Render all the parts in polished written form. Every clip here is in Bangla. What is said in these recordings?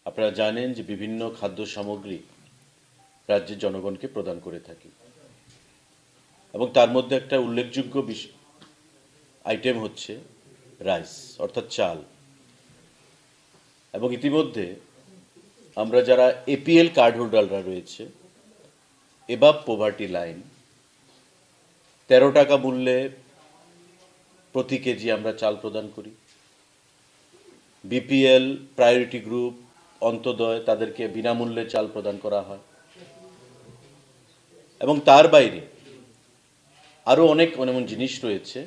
আপনারা জানেন যে বিভিন্ন খাদ্য সামগ্রী রাজ্যের জনগণকে প্রদান করে থাকি এবং তার মধ্যে একটা উল্লেখযোগ্য আইটেম হচ্ছে রাইস অর্থাৎ চাল। এবং ইতিমধ্যে আমরা যারা এপিএল কার্ড হোল্ডাররা রয়েছে, এবাব পভার্টি লাইন 13 টাকা মূল্যে প্রতি কেজি আমরা চাল প্রদান করি। বিপিএল, প্রায়োরিটি গ্রুপ, অন্তোদয় তাদেরকে বিনামূল্যে চাল প্রদান করা হয়। এবং তার বাইরে আরও অনেক এমন জিনিস রয়েছে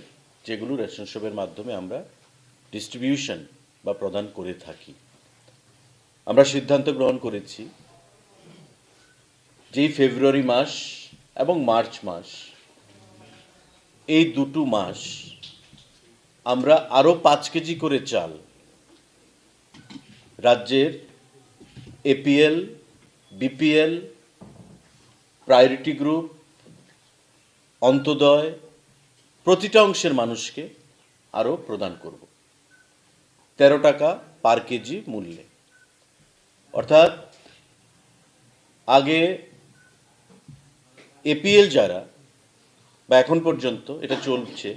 যেগুলো রেশন শপের মাধ্যমে আমরা ডিস্ট্রিবিউশন বা প্রদান করে থাকি। আমরা সিদ্ধান্ত গ্রহণ করেছি যেই ফেব্রুয়ারি মাস এবং মার্চ মাস, এই দুটো মাস আমরা আরও 5 কেজি করে চাল রাজ্যের APL, BPL, priority group, Antyodaya প্রতিটা অংশের মানুষকে আরও প্রদান করব 13 টাকা পার কেজি মূল্যে। অর্থাৎ আগে এপিএল যারা বা এখন পর্যন্ত এটা চলছে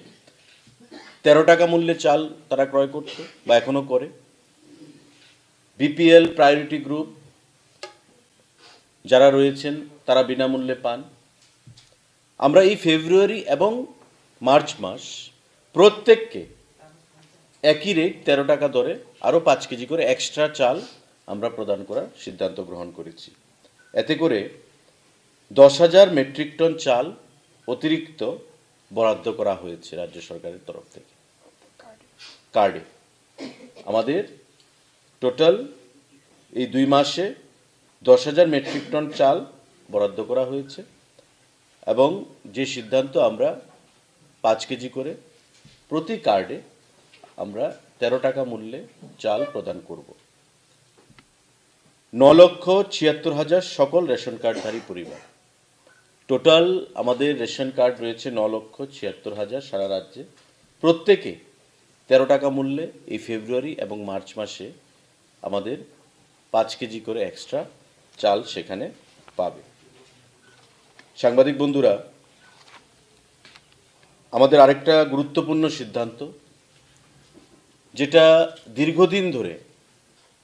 13 টাকা মূল্যে চাল তারা ক্রয় করত বা এখনো করে। বিপিএল, প্রায়োরিটি গ্রুপ যারা রয়েছেন তারা বিনামূল্যে পান। আমরা এই ফেব্রুয়ারি এবং মার্চ মাস প্রত্যেককে একই রেট 13 টাকা দরে আরও 5 কেজি করে এক্সট্রা চাল আমরা প্রদান করার সিদ্ধান্ত গ্রহণ করেছি। এতে করে 10,000 মেট্রিক টন চাল অতিরিক্ত বরাদ্দ করা হয়েছে রাজ্য সরকারের তরফ থেকে কার্ডে। আমাদের টোটাল এই 2 মাসে 10,000 মেট্রিক টন চাল বরাদ্দ করা হয়েছে এবং যে সিদ্ধান্ত আমরা 5 কেজি করে প্রতি কার্ডে আমরা 13 টাকা মূল্যে চাল প্রদান করব। 9,76,000 সকল রেশন কার্ডধারী পরিবার। টোটাল আমাদের রেশন কার্ড রয়েছে 9,76,000 সারা রাজ্যে। প্রত্যেকে 13 টাকা মূল্যে এই ফেব্রুয়ারি এবং মার্চ মাসে আমাদের 5 কেজি করে এক্সট্রা চাল সেখানে পাবে। সাংবাদিক বন্ধুরা, আমাদের আরেকটা গুরুত্বপূর্ণ সিদ্ধান্ত, যেটা দীর্ঘদিন ধরে,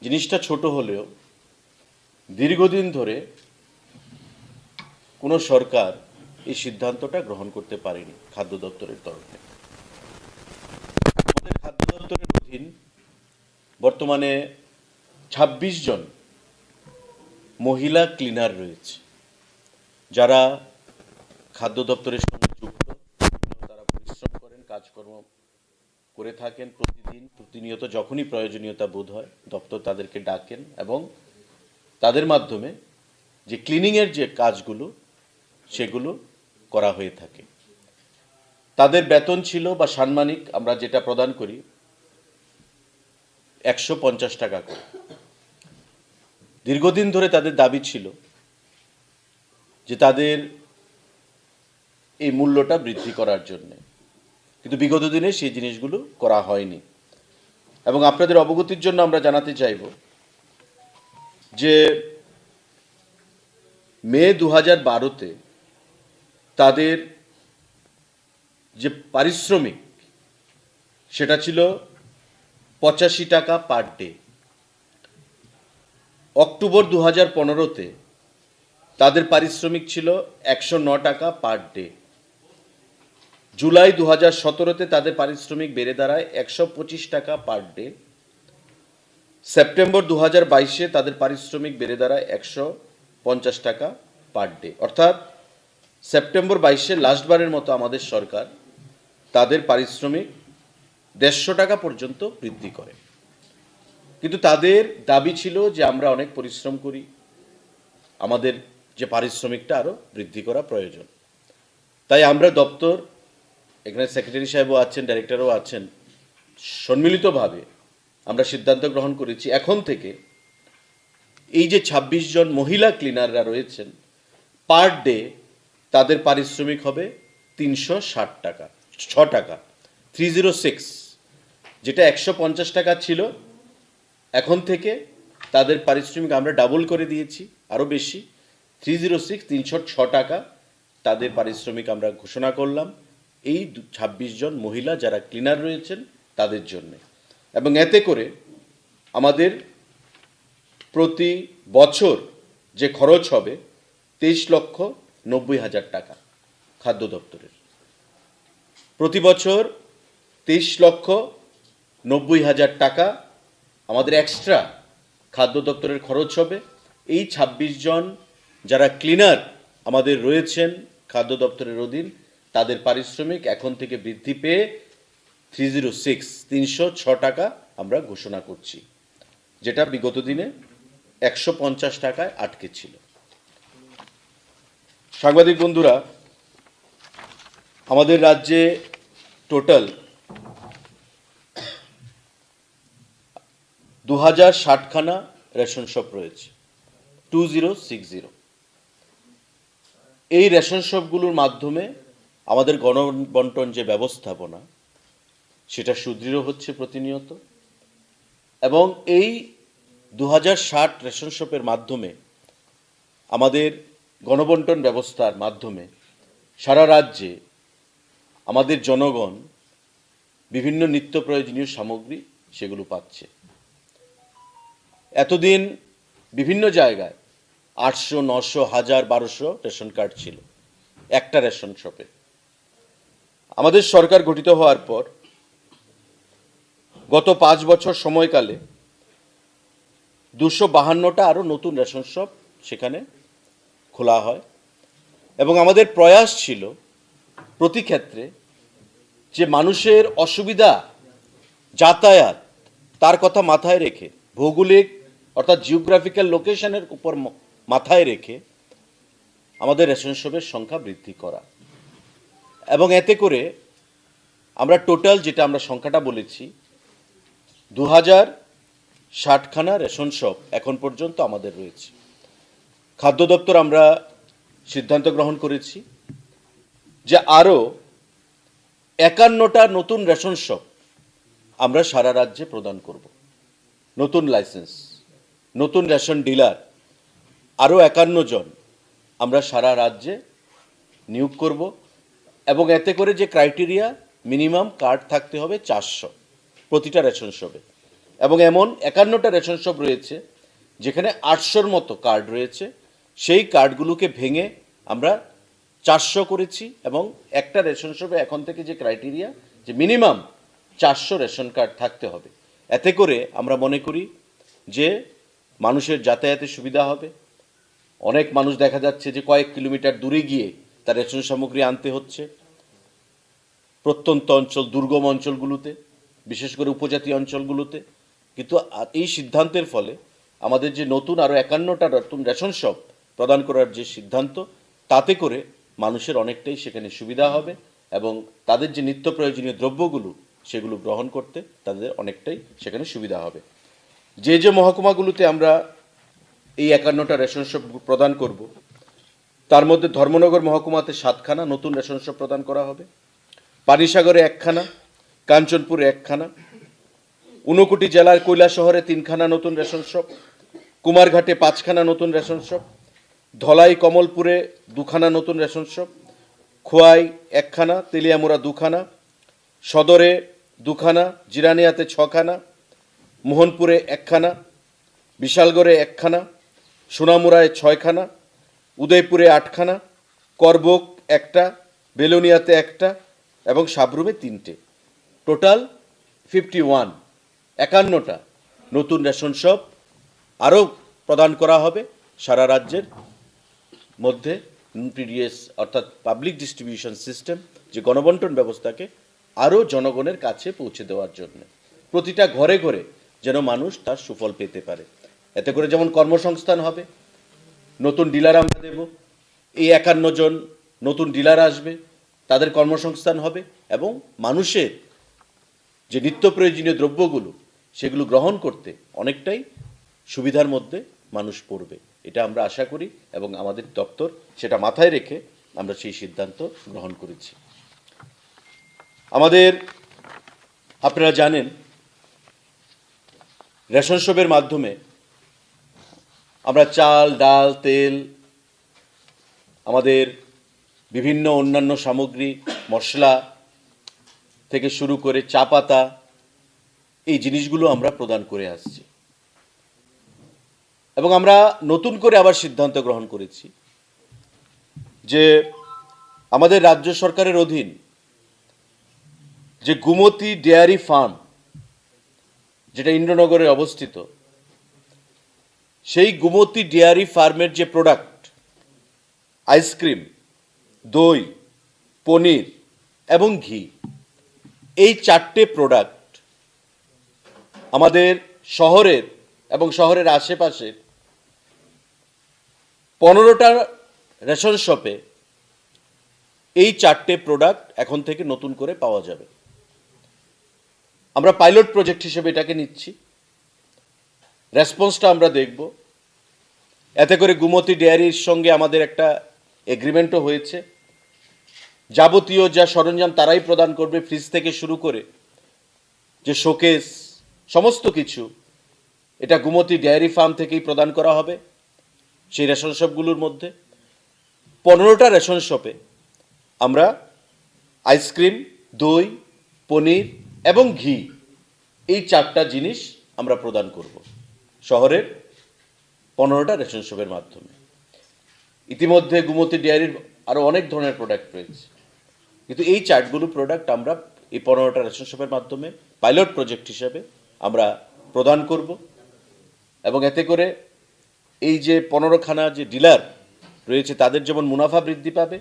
জিনিসটা ছোট হলেও দীর্ঘদিন ধরে কোনো সরকার এই সিদ্ধান্তটা গ্রহণ করতে পারেনি খাদ্য দপ্তরের তরফে। আমাদের খাদ্য দপ্তরের অধীন বর্তমানে 26 জন মহিলা ক্লিনার রয়েছে যারা খাদ্য দপ্তরের সঙ্গে যুক্ত। তারা পরিশ্রম করেন, কাজকর্ম করে থাকেন প্রতিদিন, প্রতিনিয়ত যখনই প্রয়োজনীয়তা বোধ হয় দপ্তর তাদেরকে ডাকেন এবং তাদের মাধ্যমে যে ক্লিনিংয়ের যে কাজগুলো সেগুলো করা হয়ে থাকে। তাদের বেতন ছিল বা সাম্মানিক আমরা যেটা প্রদান করি 150 টাকা করে। দীর্ঘদিন ধরে তাদের দাবি ছিল যে তাদের এই মূল্যটা বৃদ্ধি করার জন্য, কিন্তু বিগত দিনে সেই জিনিসগুলো করা হয়নি। এবং আপনাদের অবগতির জন্য আমরা জানাতে চাইব যে মে 2012-তে তাদের যে পারিশ্রমিক সেটা ছিল 85 টাকা পার ডে। অক্টোবর 2015-তে তাদের পারিশ্রমিক ছিল 109 টাকা পার ডে। জুলাই 2017-তে তাদের পারিশ্রমিক বেড়ে দাঁড়ায় 125 টাকা পার ডে। সেপ্টেম্বর 2022-এ তাদের পারিশ্রমিক বেড়ে দাঁড়ায় 150 টাকা পার ডে। অর্থাৎ সেপ্টেম্বর 22-এ লাস্টবারের মতো আমাদের সরকার তাদের পারিশ্রমিক 150 টাকা পর্যন্ত বৃদ্ধি করে। কিন্তু তাদের দাবি ছিল যে আমরা অনেক পরিশ্রম করি, আমাদের যে পারিশ্রমিকটা আরও বৃদ্ধি করা প্রয়োজন। তাই আমরা দপ্তর, এখানে সেক্রেটারি সাহেবও আছেন, ডাইরেক্টরও আছেন, সম্মিলিতভাবে আমরা সিদ্ধান্ত গ্রহণ করেছি এখন থেকে এই যে 26 জন মহিলা ক্লিনাররা রয়েছেন পার ডে তাদের পারিশ্রমিক হবে 360 টাকা, 6 টাকা, 306, যেটা 150 টাকা ছিল এখন থেকে তাদের পারিশ্রমিক আমরা ডাবল করে দিয়েছি, আরও বেশি 306 306 টাকা তাদের পারিশ্রমিক আমরা ঘোষণা করলাম এই 26 জন মহিলা যারা ক্লিনার রয়েছেন তাদের জন্য। এবং এতে করে আমাদের প্রতি বছর যে খরচ হবে 23,90,000 টাকা খাদ্য দপ্তরের। প্রতি বছর 23,90,000 টাকা আমাদের এক্সট্রা খাদ্য দপ্তরের খরচ হবে। এই 26 জন যারা ক্লিনার আমাদের রয়েছেন খাদ্য দপ্তরের অধীন তাদের পারিশ্রমিক এখন থেকে বৃদ্ধি পেয়ে 306 টাকা আমরা ঘোষণা করছি, যেটা বিগত দিনে 150 টাকায় আটকে ছিল। সাংবাদিক বন্ধুরা, আমাদের রাজ্যে টোটাল 2060খানা রেশন শপ রয়েছে, 2060। এই রেশন শপগুলোর মাধ্যমে আমাদের গণবন্টন যে ব্যবস্থাপনা সেটা সুদৃঢ় হচ্ছে প্রতিনিয়ত। এবং এই 2060 রেশন শপের মাধ্যমে আমাদের গণবন্টন ব্যবস্থার মাধ্যমে সারা রাজ্যে আমাদের জনগণ বিভিন্ন নিত্য প্রয়োজনীয় সামগ্রী সেগুলো পাচ্ছে। এতদিন বিভিন্ন জায়গায় 800, 900, 1000, 1200 রেশন কার্ড ছিল একটা রেশন শপে। আমাদের সরকার গঠিত হওয়ার পর গত 5 বছর সময়কালে 252টা আরও নতুন রেশন শপ সেখানে খোলা হয়। এবং আমাদের প্রয়াস ছিল প্রতি ক্ষেত্রে যে মানুষের অসুবিধা যাতায়াত তার কথা মাথায় রেখে, ভৌগোলিক অর্থাৎ জিওগ্রাফিক্যাল লোকেশনের উপর মাথায় রেখে আমাদের রেশন শপের সংখ্যা বৃদ্ধি করা। এবং এতে করে আমরা টোটাল যেটা আমরা সংখ্যাটা বলেছি 2060খানা রেশন শপ এখন পর্যন্ত আমাদের রয়েছে। খাদ্য দপ্তর আমরা সিদ্ধান্ত গ্রহণ করেছি যে আরও 51টা নতুন রেশন শপ আমরা সারা রাজ্যে প্রদান করব। নতুন লাইসেন্স, নতুন রেশন ডিলার আরও 51 জন আমরা সারা রাজ্যে নিয়োগ করব। এবং এতে করে যে ক্রাইটেরিয়া মিনিমাম কার্ড থাকতে হবে 400 প্রতিটা রেশন শপে। এবং এমন 51টা রেশন শপ রয়েছে যেখানে 800-র মতো কার্ড রয়েছে, সেই কার্ডগুলোকে ভেঙে আমরা 400 করেছি। এবং একটা রেশন শপে এখন থেকে যে ক্রাইটেরিয়া যে মিনিমাম 400 রেশন কার্ড থাকতে হবে, এতে করে আমরা মনে করি যে মানুষের যাতায়াতের সুবিধা হবে। অনেক মানুষ দেখা যাচ্ছে যে কয়েক কিলোমিটার দূরে গিয়ে তার রেশন সামগ্রী আনতে হচ্ছে প্রত্যন্ত অঞ্চল, দুর্গম অঞ্চলগুলোতে, বিশেষ করে উপজাতি অঞ্চলগুলোতে। কিন্তু এই সিদ্ধান্তের ফলে আমাদের যে নতুন আরও 51টা নতুন রেশন শপ প্রদান করার যে সিদ্ধান্ত, তাতে করে মানুষের অনেকটাই সেখানে সুবিধা হবে এবং তাদের যে নিত্য প্রয়োজনীয় দ্রব্যগুলো সেগুলো গ্রহণ করতে তাদের অনেকটাই সেখানে সুবিধা হবে। যে যে মহকুমাগুলোতে আমরা এই 51টা রেশন শপ প্রদান করব তার মধ্যে ধর্মনগর মহকুমাতে 7খানা নতুন রেশন শপ প্রদান করা হবে, পানিসাগরে 1খানা, কাঞ্চনপুরে 1খানা, ঊনকোটি জেলার কৈলাসহরে 3খানা নতুন রেশন শপ, কুমারঘাটে 5খানা নতুন রেশন শপ, ধলাই কমলপুরে 2খানা নতুন রেশন শপ, খোয়াই 1খানা, তেলিয়ামুড়া 2খানা, সদরে 2খানা, জিরানিয়াতে 6খানা, মোহনপুরে 1খানা, বিশালগড়ে 1খানা, সোনামুড়ায় 6খানা, উদয়পুরে 8খানা, করবোক 1টা, বেলোনিয়াতে 1টা এবং সাবরুমে 3টে। টোটাল 51টা নতুন রেশন শপ আরও প্রদান করা হবে সারা রাজ্যের মধ্যে। পিডিএস অর্থাৎ পাবলিক ডিস্ট্রিবিউশন সিস্টেম, যে গণবন্টন ব্যবস্থাকে আরও জনগণের কাছে পৌঁছে দেওয়ার জন্য, প্রতিটা ঘরে ঘরে যেন মানুষ তার সুফল পেতে পারে। এতে করে যেমন কর্মসংস্থান হবে, নতুন ডিলার আমরা দেব, এই 51 জন নতুন ডিলার আসবে, তাদের কর্মসংস্থান হবে এবং মানুষের যে নিত্য প্রয়োজনীয় দ্রব্যগুলো সেগুলো গ্রহণ করতে অনেকটাই সুবিধার মধ্যে মানুষ পড়বে, এটা আমরা আশা করি এবং আমাদের দপ্তর সেটা মাথায় রেখে আমরা সেই সিদ্ধান্ত গ্রহণ করেছি। আমাদের আপনারা জানেন রেশন শপের মাধ্যমে আমরা চাল, ডাল, তেল, আমাদের বিভিন্ন অন্যান্য সামগ্রী, মশলা থেকে শুরু করে চা পাতা, এই জিনিসগুলো আমরা প্রদান করে আসছি। এবং আমরা নতুন করে আবার সিদ্ধান্ত গ্রহণ করেছি যে আমাদের রাজ্য সরকারের অধীন যে গুমতি ডেয়ারি ফার্ম, যেটা ইন্দ্রনগরে অবস্থিত, সেই গুমতি ডেয়ারি ফার্মের যে প্রোডাক্ট, আইসক্রিম, দই, পনির এবং ঘি, এই 4টে প্রোডাক্ট আমাদের শহরের এবং শহরের আশেপাশের 15টা রেশন শপে এই 4টে প্রোডাক্ট এখন থেকে নতুন করে পাওয়া যাবে। আমরা পাইলট প্রজেক্ট হিসেবে এটাকে নিচ্ছি, রেসপন্সটা আমরা দেখব। এতে করে গুমতি ডেয়ারির সঙ্গে আমাদের একটা এগ্রিমেন্টও হয়েছে, যাবতীয় যা সরঞ্জাম তারাই প্রদান করবে, ফ্রিজ থেকে শুরু করে যে শোকেস, সমস্ত কিছু এটা গুমতি ডেয়ারি ফার্ম থেকেই প্রদান করা হবে। সেই রেশন শপগুলোর মধ্যে 15টা রেশন শপে আমরা আইসক্রিম, দই, পনির এবং ঘি, এই 4টা জিনিস আমরা প্রদান করব শহরের 15টা রেশন শপের মাধ্যমে। ইতিমধ্যে গুমতি ডেয়ারির আরও অনেক ধরনের প্রোডাক্ট রয়েছে, কিন্তু এই 4গুলো প্রোডাক্ট আমরা এই 15টা রেশন শপের মাধ্যমে পাইলট প্রজেক্ট হিসেবে আমরা প্রদান করব। এবং এতে করে এই যে 15খানা যে ডিলার রয়েছে তাদের যেমন মুনাফা বৃদ্ধি পাবে,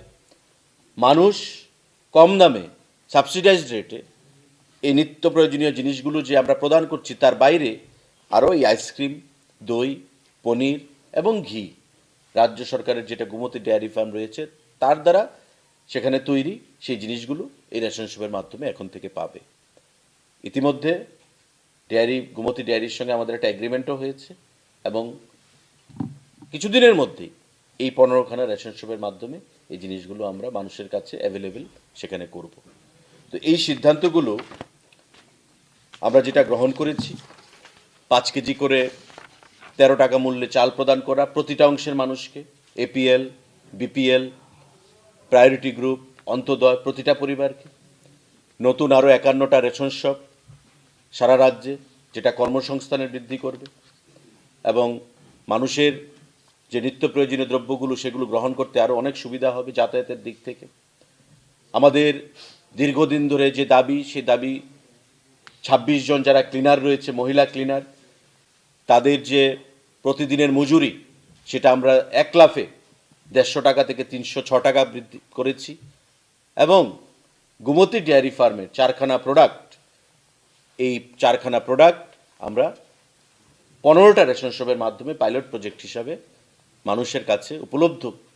মানুষ কম দামে সাবসিডাইজড রেটে এই নিত্য প্রয়োজনীয় জিনিসগুলো যে আমরা প্রদান করছি তার বাইরে আরও এই আইসক্রিম, দই, পনির এবং ঘি রাজ্য সরকারের যেটা গুমতি ডেয়ারি ফার্ম রয়েছে তার দ্বারা সেখানে তৈরি সেই জিনিসগুলো এই রেশন শপের মাধ্যমে এখন থেকে পাবে। ইতিমধ্যে গুমতি ডেয়ারির সঙ্গে আমাদের একটা এগ্রিমেন্টও হয়েছে এবং কিছুদিনের মধ্যেই এই 15খানা রেশন শপের মাধ্যমে এই জিনিসগুলো আমরা মানুষের কাছে অ্যাভেলেবেল সেখানে করব। তো এই সিদ্ধান্তগুলো আমরা যেটা গ্রহণ করেছি, 5 কেজি করে 13 টাকা মূল্যে চাল প্রদান করা প্রতিটা অংশের মানুষকে, APL, BPL, priority group, Antyodaya, প্রতিটা পরিবারকে, নতুন আরও 51টা রেশন শপ সারা রাজ্যে, যেটা কর্মসংস্থানের বৃদ্ধি করবে এবং মানুষের যে নিত্য প্রয়োজনীয় দ্রব্যগুলো সেগুলো গ্রহণ করতে আরও অনেক সুবিধা হবে যাতায়াতের দিক থেকে। আমাদের দীর্ঘদিন ধরে যে দাবি, সে দাবি 26 জন যারা ক্লিনার রয়েছে, মহিলা ক্লিনার, তাদের যে প্রতিদিনের মজুরি সেটা আমরা 1 লাফে 150 টাকা থেকে 306 টাকা বৃদ্ধি করেছি। এবং গুমতি ডেয়ারি ফার্মের 4খানা প্রোডাক্ট, এই 4খানা প্রোডাক্ট আমরা 15টা রেশন শপের মাধ্যমে পাইলট প্রজেক্ট হিসাবে মানুষের কাছে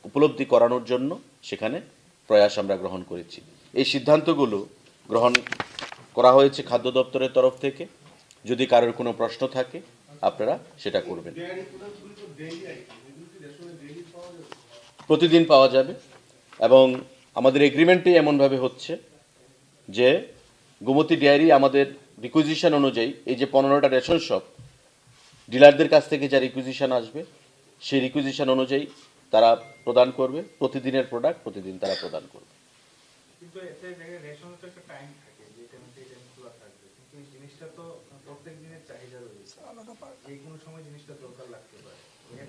উপলব্ধি করানোর জন্য সেখানে প্রয়াস আমরা গ্রহণ করেছি। এই সিদ্ধান্তগুলো গ্রহণ করা হয়েছে খাদ্য দপ্তরের তরফ থেকে। যদি কারোর কোনো প্রশ্ন থাকে আপনারা সেটা করবেন। প্রতিদিন পাওয়া যাবে এবং আমাদের এগ্রিমেন্টে এমনভাবে হচ্ছে যে গুমতি ডেয়ারি আমাদের রিকুইজিশন অনুযায়ী এই যে 15টা রেশন শপ ডিলারদের কাছ থেকে যা রিকুইজিশন আসবে সেই রিকুইজিশন অনুযায়ী তারা প্রদান করবে, প্রতিদিনের প্রোডাক্ট প্রতিদিন তারা প্রদান করবে। কিন্তু এতে রেশনের তো একটা টাইম থাকে যে টাইম খোলা থাকবে, কিন্তু এই জিনিসটা তো প্রত্যেক দিনের চাহিদা রয়েছে, যে কোনো সময় জিনিসটা দরকার লাগতে পারে।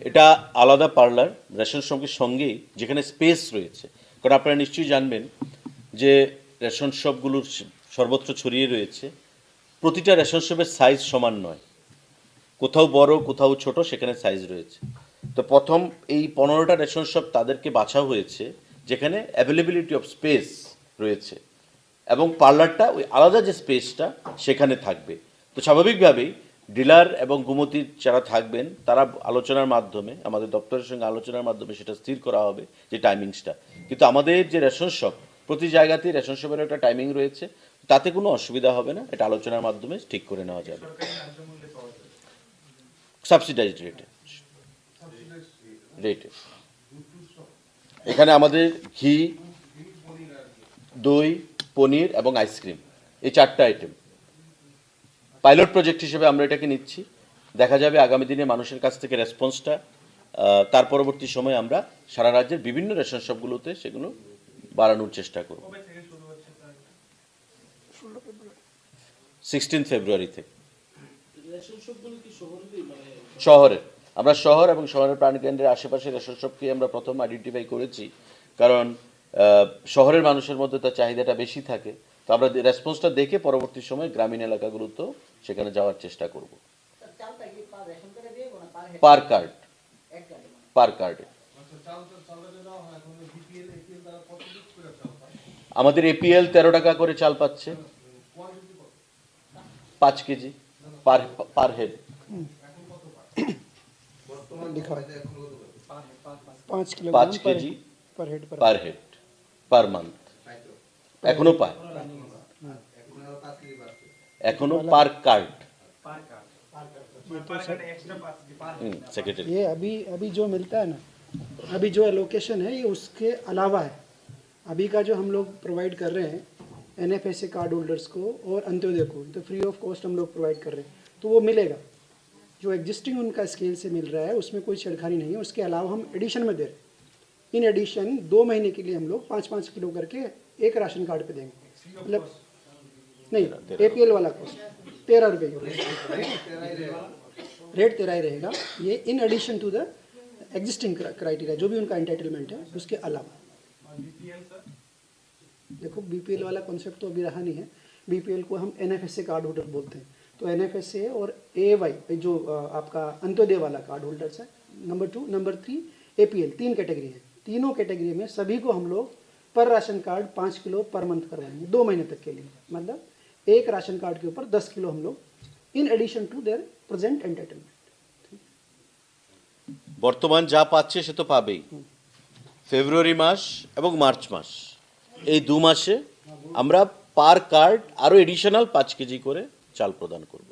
এটা আলাদা পার্লার রেশন শপের সঙ্গেই যেখানে স্পেস রয়েছে, কারণ আপনারা নিশ্চয়ই জানবেন যে রেশন শপগুলোর সর্বত্র ছড়িয়ে রয়েছে, প্রতিটা রেশন শপের সাইজ সমান নয়, কোথাও বড় কোথাও ছোট, সেখানে সাইজ রয়েছে। তো প্রথম এই 15টা রেশন শপ তাদেরকে বাছা হয়েছে যেখানে অ্যাভেলেবিলিটি অফ স্পেস রয়েছে এবং পার্লারটা ওই আলাদা যে স্পেসটা সেখানে থাকবে। তো স্বাভাবিকভাবেই ডিলার এবং গুমতির যারা থাকবেন তারা আলোচনার মাধ্যমে, আমাদের দপ্তরের সঙ্গে আলোচনার মাধ্যমে সেটা স্থির করা হবে যে টাইমিংসটা। কিন্তু আমাদের যে রেশন শপ, প্রতি জায়গাতেই রেশন শপের একটা টাইমিং রয়েছে, তাতে কোনো অসুবিধা হবে না, এটা আলোচনার মাধ্যমে ঠিক করে নেওয়া যাবে। সাবসিডাইজড রেটে এখানে আমাদের ঘি, দই, পনির এবং আইসক্রিম, এই 4টা আইটেম পাইলট প্রজেক্ট হিসেবে আমরা এটাকে নিচ্ছি। দেখা যাবে আগামী দিনে মানুষের কাছ থেকে রেসপন্সটা তার পরবর্তী সময়ে আমরা সারা রাজ্যের বিভিন্ন রেশন শপগুলোতে সেগুলো বাড়ানোর চেষ্টা করব। কবে থেকে শুরু হচ্ছে তার? 16 ফেব্রুয়ারি থেকে শহরে, আমরা শহর এবং শহরের প্রাণকেন্দ্রের আশেপাশে রেশন শপকে আমরা প্রথম আইডেন্টিফাই করেছি, কারণ শহরের মানুষের মধ্যে তার চাহিদাটা বেশি থাকে। তো আমরা রেসপন্সটা দেখে পরবর্তী সময় গ্রামীণ এলাকাগুলোতেও সেখানে যাওয়ার চেষ্টা করব। পার কার্ড, পার কার্ডে আমাদের এপিএল 13 টাকা করে চাল পাচ্ছে, 5 কেজি পার হেড। लिखा है 5 kilo 5 KG per head per month এখনো পায়, এখনো পার কার্ড। এক্সট্রা 5 পার সেক্রেটারি ये अभी जो मिलता है ना, अभी जो एलोकेशन है ये उसके अलावा है। अभी का जो हम लोग प्रोवाइड कर रहे हैं एनएफएसए कार्ड होल्डर्स को और अंत्योदय को, तो फ्री ऑफ कॉस्ट हम लोग प्रोवाइड कर रहे हैं, तो वो मिलेगा। जो एग्जिस्टिंग उनका स्केल से मिल रहा है उसमें कोई छेड़खानी नहीं है। उसके अलावा हम एडिशन में दे रहे हैं। इन एडिशन 2 महीने के लिए हम लोग 5-5 किलो करके एक राशन कार्ड पे देंगे। मतलब नहीं, एपीएल वाला कॉस्ट 13 रुपये की रेट 13 ही रहेगा। ये in addition to the existing criteria जो भी उनका एंटाइटलमेंट है उसके अलावा। बीपीएल सर, देखो बीपीएल वाला कॉन्सेप्ट तो अभी रहा नहीं है। बीपीएल को हम एनएफएसए कार्ड होल्डर बोलते हैं। तो एनएफएसए और एवाई जो आपका अंत्योदय वाला कार्ड होल्डर्स है, नंबर 2, नंबर 3 एपीएल, 3 कैटेगरी है। तीनों कैटेगरी में सभी को हम लोग पर ration card 5 kilo per month करवाएंगे 2 महीने तक के लिए। मतलब एक राशन कार्ड के ऊपर 10 किलो हम लोग in addition to their present entitlement. বর্তমান যা পাচ্ছে সে তো পাবেই। ফেব্রুয়ারি মাস এবং মার্চ মাস এই 2 মাসে আমরা পার কার্ড আরও এডিশনাল 5 কেজি করে চাল প্রদান করব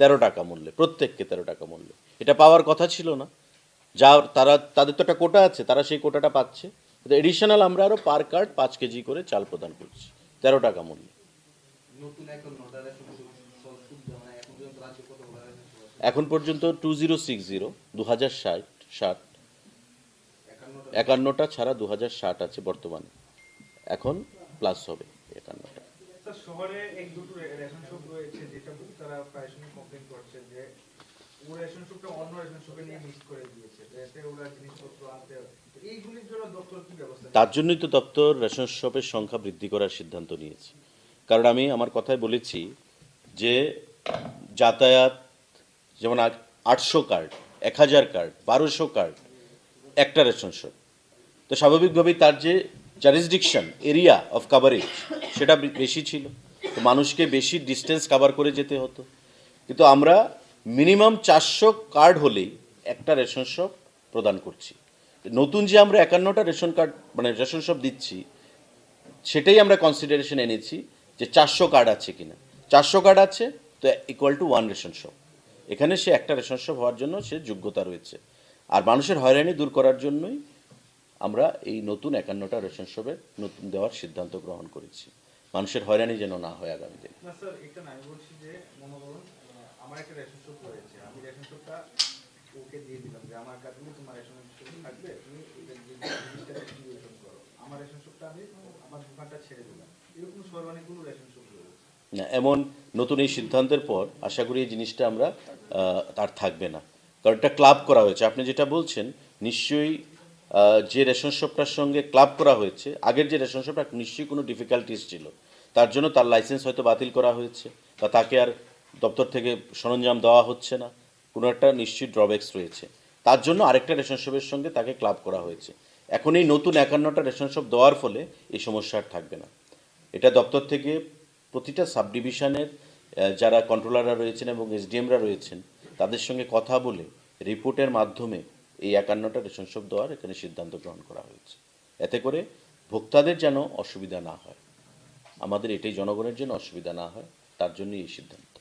13 টাকা মূল্যে, প্রত্যেককে 13 টাকা মূল্যে। এটা পাওয়ার কথা ছিল না, যা তাদের তো একটা কোটা আছে, তারা সেই কোটাটা পাচ্ছে। এডিশনাল আমরা আরও পার কার্ড 5 কেজি করে চাল প্রদান করছি 13 টাকা মূল্যে। এখন পর্যন্ত 2060 2060 51টা ছাড়া 2060 আছে বর্তমানে, এখন প্লাস হবে 51টা। স্যার শহরে এক দুটো রেশন শপ রয়েছে যেটা তারা প্রায় সময় কমপ্লেইন করছে যে ও রেশন শপটা অন্য রেশন শপে নিয়ে মিক্স করে দিয়েছে, এতে ওরা জিনিসপত্র আনতে এইগুলির জন্য দপ্তর কি ব্যবস্থা? তার জন্যই তো দপ্তর রেশন শপের সংখ্যা বৃদ্ধি করার সিদ্ধান্ত নিয়েছে। কারণ আমি আমার কথায় বলেছি যে যাতায়াত যেমন 800 কার্ড, 1000 কার্ড, 1200 কার্ড একটা রেশন শপ, তো স্বাভাবিকভাবেই তার যে জারিসডিকশন এরিয়া অফ কাভারেজ সেটা বেশি ছিল, তো মানুষকে বেশি ডিস্টেন্স কাভার করে যেতে হতো। কিন্তু আমরা মিনিমাম 400 কার্ড হলেই একটা রেশন শপ প্রদান করছি। নতুন যে আমরা 51টা রেশন কার্ড মানে রেশন শপ দিচ্ছি সেটাই আমরা কনসিডারেশন এনেছি যে 400 কার্ড আছে কিনা। 400 কার্ড আছে তো ইকুয়াল টু 1 রেশন শপ, এখানে সে একটা রেশন শপ হওয়ার জন্য সে যোগ্যতা রয়েছে। আর মানুষের হয়রানি দূর করার জন্যই আমরা এই নতুন 51টা রেশন শপে নতুন দেওয়ার সিদ্ধান্ত গ্রহণ করেছি, মানুষের হয়রানি যেন না হয় আগামী দিনে। না স্যার, এটা না, আমি বলছি যে মনে করুন আমার একটা রেশন শপ রয়েছে, আমি রেশন শপটা ওকে দিয়ে দিলাম যে আমার কার্ডগুলো তোমার রেশন শপে থাকবে, তুমি এটা জিনিসটা ডিস্ট্রিবিউশন করো। আমার রেশন শপটা আমি আমার দোকানটা ছেড়ে দিলাম, এরকম সর্বাধিকগুলো রেশন শপ রয়েছে। না, এমন নতুন এই সিদ্ধান্তের পর আশা করি এই জিনিসটা আমরা আর থাকবে না, কারণ এটা ক্লাব করা হয়েছে। আপনি যেটা বলছেন নিশ্চয়ই যে রেশন শপটার সঙ্গে ক্লাব করা হয়েছে, আগের যে রেশন শপটা নিশ্চয়ই কোনো ডিফিকাল্টিস ছিল, তার জন্য তার লাইসেন্স হয়তো বাতিল করা হয়েছে বা তাকে আর দপ্তর থেকে সরঞ্জাম দেওয়া হচ্ছে না, কোনো একটা নিশ্চয়ই ড্রব্যাকস রয়েছে, তার জন্য আরেকটা রেশন শপের সঙ্গে তাকে ক্লাব করা হয়েছে। এখন এই নতুন 51টা রেশন শপ দেওয়ার ফলে এই সমস্যা আর থাকবে না। এটা দপ্তর থেকে প্রতিটা সাব ডিভিশনের যারা কন্ট্রোলাররা রয়েছেন এবং এসডিএমরা রয়েছেন তাদের সঙ্গে কথা বলে রিপোর্টের মাধ্যমে এই 51টা রেশন শপ দেওয়ার এখানে সিদ্ধান্ত গ্রহণ করা হয়েছে, এতে করে ভোক্তাদের যেন অসুবিধা না হয়, আমাদের এটাই জনগণের জন্য অসুবিধা না হয়, তার জন্যই এই সিদ্ধান্ত।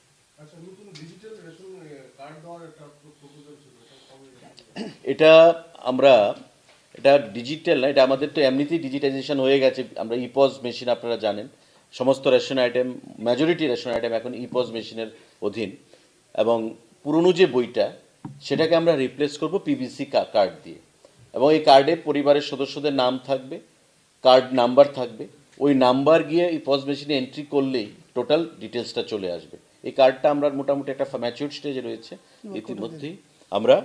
এটা আমরা এটা ডিজিটাল না, এটা আমাদের তো এমনিতেই ডিজিটাইজেশন হয়ে গেছে। আমরা ইপজ মেশিন আপনারা জানেন, সমস্ত ration item majority ration item এখন ইপজ মেশিনের অধীন, এবং পুরনো যে বইটা সেটাকে আমরা রিপ্লেস করব পিভিসি কার্ড দিয়ে, এবং এই কার্ডে পরিবারের সদস্যদের নাম থাকবে, কার্ড নাম্বার থাকবে। ওই নাম্বার গিয়ে এই পজ মেশিনে এন্ট্রি করলেই টোটাল ডিটেলসটা চলে আসবে। এই কার্ডটা আমরা মোটামুটি একটা ম্যাচিউর স্টেজে রয়েছে, ইতিমধ্যেই আমরা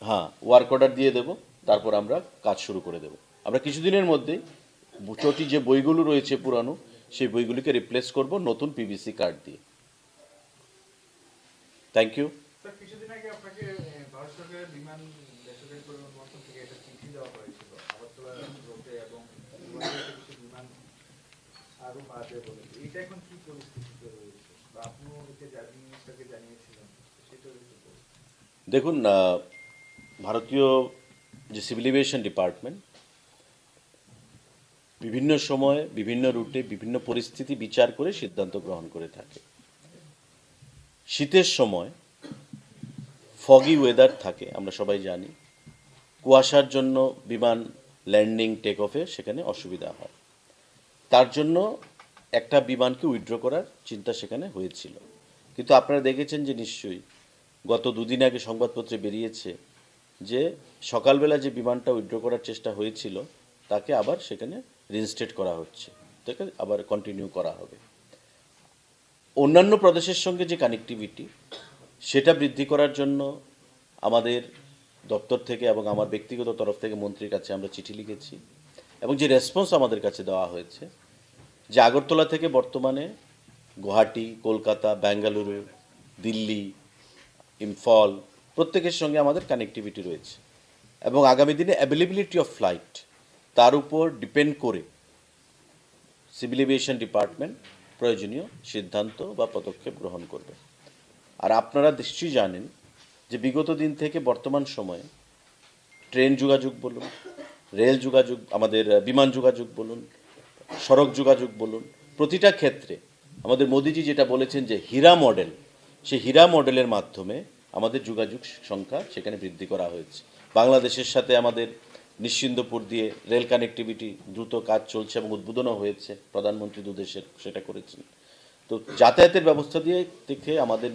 হ্যাঁ ওয়ার্ক অর্ডার দিয়ে দেব, তারপর আমরা কাজ শুরু করে দেব। আমরা কিছুদিনের মধ্যেই চটি যে বইগুলো রয়েছে পুরানো, সেই বইগুলিকে রিপ্লেস করব নতুন পিভিসি কার্ড দিয়ে। Thank you. স্যার, কিছুদিন আগে আপনাকে ভারত সরকারের বিমান বেসরকারি পরিবহন মন্ত্রক থেকে একটা চিঠি দেওয়া হয়েছিল আগরতলা রোডে এবং গুয়াহাটিতে কিছু বিমান আরো বাড়বে বলে। এটা এখন কি পরিস্থিতিতে রয়েছে, বা আপনিও এতে মিনিস্টারকে জানিয়েছিলেন, সেটা একটু বলুন। দেখুন, ভারতীয় যে সিভিল এভিয়েশন ডিপার্টমেন্ট বিভিন্ন সময় বিভিন্ন রুটে বিভিন্ন পরিস্থিতি বিচার করে সিদ্ধান্ত গ্রহণ করে থাকে। শীতের সময় ফগি ওয়েদার থাকে, আমরা সবাই জানি, কুয়াশার জন্য বিমান ল্যান্ডিং টেক অফে সেখানে অসুবিধা হয়। তার জন্য একটা বিমানকে উইথড্র করার চিন্তা সেখানে হয়েছিল। কিন্তু আপনারা দেখেছেন যে নিশ্চয়ই গত দুদিন আগে সংবাদপত্রে বেরিয়েছে যে সকালবেলা যে বিমানটা উইথড্র করার চেষ্টা হয়েছিল তাকে আবার সেখানে রিইনস্টেট করা হচ্ছে, তাকে আবার কন্টিনিউ করা হবে। অন্যান্য প্রদেশের সঙ্গে যে কানেক্টিভিটি সেটা বৃদ্ধি করার জন্য আমাদের দপ্তর থেকে এবং আমার ব্যক্তিগত তরফ থেকে মন্ত্রীর কাছে আমরা চিঠি লিখেছি, এবং যে রেসপন্স আমাদের কাছে দেওয়া হয়েছে যে আগরতলা থেকে বর্তমানে গুয়াহাটি, কলকাতা, বেঙ্গালুরু, দিল্লি, ইম্ফল প্রত্যেকের সঙ্গে আমাদের কানেক্টিভিটি রয়েছে, এবং আগামী দিনে অ্যাভেলেবিলিটি অফ ফ্লাইট তার উপর ডিপেন্ড করে সিভিল এভিয়েশন ডিপার্টমেন্ট প্রয়োজনীয় সিদ্ধান্ত বা পদক্ষেপ গ্রহণ করবে। আর আপনারা নিশ্চয়ই জানেন যে বিগত দিন থেকে বর্তমান সময়ে ট্রেন যোগাযোগ বলুন, রেল যোগাযোগ, আমাদের বিমান যোগাযোগ বলুন, সড়ক যোগাযোগ বলুন, প্রতিটা ক্ষেত্রে আমাদের মোদিজি যেটা বলেছেন যে হীরা মডেল, সেই হীরা মডেলের মাধ্যমে আমাদের যোগাযোগ সংখ্যা সেখানে বৃদ্ধি করা হয়েছে। বাংলাদেশের সাথে আমাদের নিশ্চিন্দপুর দিয়ে রেল কানেক্টিভিটি দ্রুত কাজ চলছে এবং উদ্বোধনও হয়েছে, প্রধানমন্ত্রী দুদেশের সেটা করেছেন। তো যাতায়াতের ব্যবস্থা দিয়ে থেকে আমাদের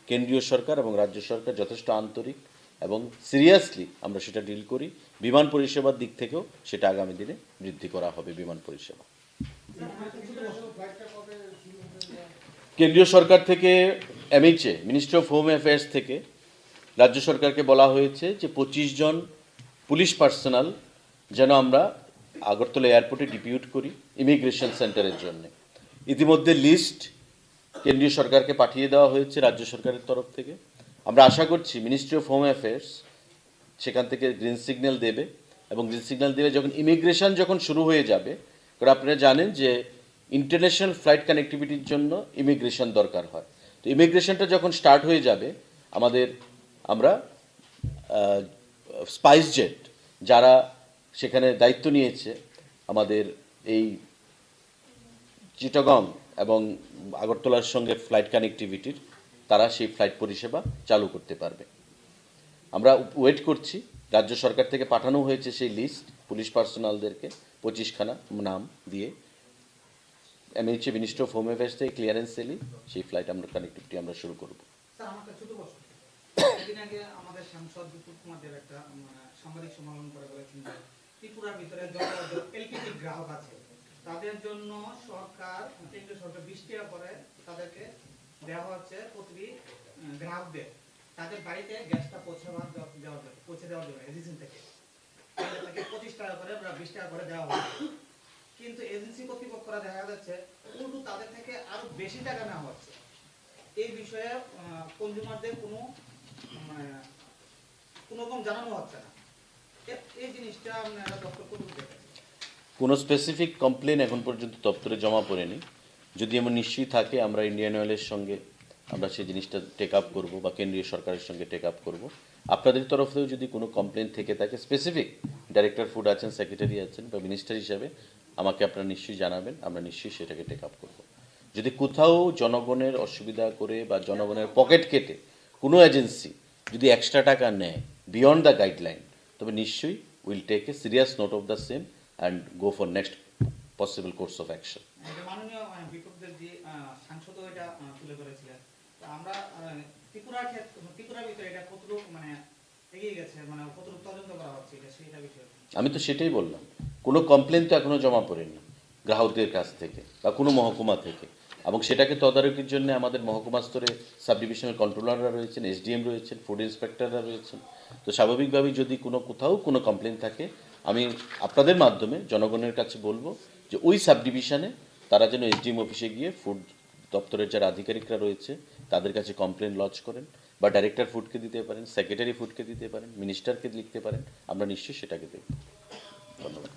কেন্দ্রীয় সরকার এবং রাজ্য সরকার যথেষ্ট আন্তরিক এবং সিরিয়াসলি আমরা সেটা ডিল করি। বিমান পরিষেবার দিক থেকেও সেটা আগামী দিনে বৃদ্ধি করা হবে। বিমান পরিষেবা কেন্দ্রীয় সরকার থেকে MHA, ministry of home affairs থেকে রাজ্য সরকারকে বলা হয়েছে যে 25 জন পুলিশ পার্সোনাল যেন আমরা আগরতলা এয়ারপোর্টে ডিপিউট করি ইমিগ্রেশন সেন্টারের জন্য। ইতিমধ্যে লিস্ট কেন্দ্রীয় সরকারকে পাঠিয়ে দেওয়া হয়েছে রাজ্য সরকারের তরফ থেকে। আমরা আশা করছি মিনিস্ট্রি অফ হোম অ্যাফেয়ার্স সেখান থেকে গ্রিন সিগন্যাল দেবে, এবং গ্রিন সিগন্যাল দিলে যখন ইমিগ্রেশন যখন শুরু হয়ে যাবে, কারণ আপনারা জানেন যে ইন্টারন্যাশনাল ফ্লাইট কানেক্টিভিটির জন্য ইমিগ্রেশন দরকার হয়। তো ইমিগ্রেশনটা যখন স্টার্ট হয়ে যাবে আমরা স্পাইস জেট যারা সেখানে দায়িত্ব নিয়েছে আমাদের এই চিটাগং এবং আগরতলার সঙ্গে ফ্লাইট কানেক্টিভিটির, তারা সেই ফ্লাইট পরিষেবা চালু করতে পারবে। আমরা ওয়েট করছি, রাজ্য সরকার থেকে পাঠানো হয়েছে সেই লিস্ট পুলিশ পার্সোনালদেরকে 25খানা নাম দিয়ে। MHA, ministry of home affairs থেকে ক্লিয়ারেন্স এলেই সেই ফ্লাইট আমরা কানেক্টিভিটি আমরা শুরু করব। স্যার, আমার কাছে ছোট প্রশ্ন। একদিন আগে আমাদের সাংসদ বিপুল কুমার দেব একটা সাংবাদিক সম্মেলন করে বলেছেন যে ত্রিপুরার ভিতরে যত এলপিজি গ্রাহক আছে তাদের জন্য সরকার, কেন্দ্রীয় সরকার 20 টাকা করে তাদেরকে দেওয়া হচ্ছে প্রতিটি গ্রাহকদের তাদের বাড়িতে গ্যাসটা পৌঁছে দেওয়ার জন্য এজেন্সি থেকে 25 টাকা করে বা 20 টাকা করে দেওয়া হচ্ছে। কিন্তু এজেন্সি কর্তৃপক্ষরা দেখা যাচ্ছে উল্টো তাদের থেকে আরো বেশি টাকা নেওয়া হচ্ছে। এই বিষয়ে কনজিউমারদের কোনো রকম জানানো হচ্ছে না। এই জিনিসটা আপনারা দপ্তর কর্তৃপক্ষ দেখেন? কোনো স্পেসিফিক কমপ্লেন এখন পর্যন্ত দপ্তরে জমা পড়েনি। যদি এমন নিশ্চয়ই থাকে আমরা ইন্ডিয়ান অয়েলের সঙ্গে আমরা সেই জিনিসটা টেক আপ করবো বা কেন্দ্রীয় সরকারের সঙ্গে টেক আপ করবো। আপনাদের তরফ থেকেও যদি কোনো কমপ্লেন থেকে থাকে, স্পেসিফিক ডাইরেক্টর ফুড আছেন, সেক্রেটারি আছেন বা মিনিস্টার হিসাবে আমাকে আপনারা নিশ্চয়ই জানাবেন, আমরা নিশ্চয়ই সেটাকে টেক আপ করবো। যদি কোথাও জনগণের অসুবিধা করে বা জনগণের পকেট কেটে কোনো এজেন্সি যদি এক্সট্রা টাকা নেয় বিয়ন্ড দ্য গাইডলাইন, তবে নিশ্চয়ই will take a serious note of the same and go for next possible course of action. মাননীয় বিপুল দেব জি সাংসদও এটা তুলে ধরেছিলেন। আমরা ত্রিপুরার ক্ষেত্রে ত্রিপুরার ভিতরে এটা কতটুকু মানে এগিয়ে গেছে, মানে কতটুকু তদন্ত করা হচ্ছে এটা সেটা বিষয়ে? আমি তো সেটাই বললাম, কোনো কমপ্লেন তো এখনও জমা পড়েনি গ্রাহকদের কাছ থেকে বা কোনো মহকুমা থেকে, এবং সেটাকে তদারকির জন্য আমাদের মহকুমা স্তরে সাব ডিভিশনাল কন্ট্রোলাররা রয়েছেন, এসডিএম রয়েছেন, ফুড ইন্সপেক্টররা রয়েছেন। তো স্বাভাবিকভাবেই যদি কোথাও কোনো কমপ্লেন থাকে, আমি আপনাদের মাধ্যমে জনগণের কাছে বলবো যে ওই সাব ডিভিশনে তারা যেন এসডিএম অফিসে গিয়ে ফুড দপ্তরের যারা আধিকারিকরা রয়েছে তাদের কাছে কমপ্লেন লজ করেন, বা ডাইরেক্টর ফুডকে দিতে পারেন, সেক্রেটারি ফুডকে দিতে পারেন, মিনিস্টারকে লিখতে পারেন, আমরা নিশ্চয়ই সেটাকে দেখব। ধন্যবাদ।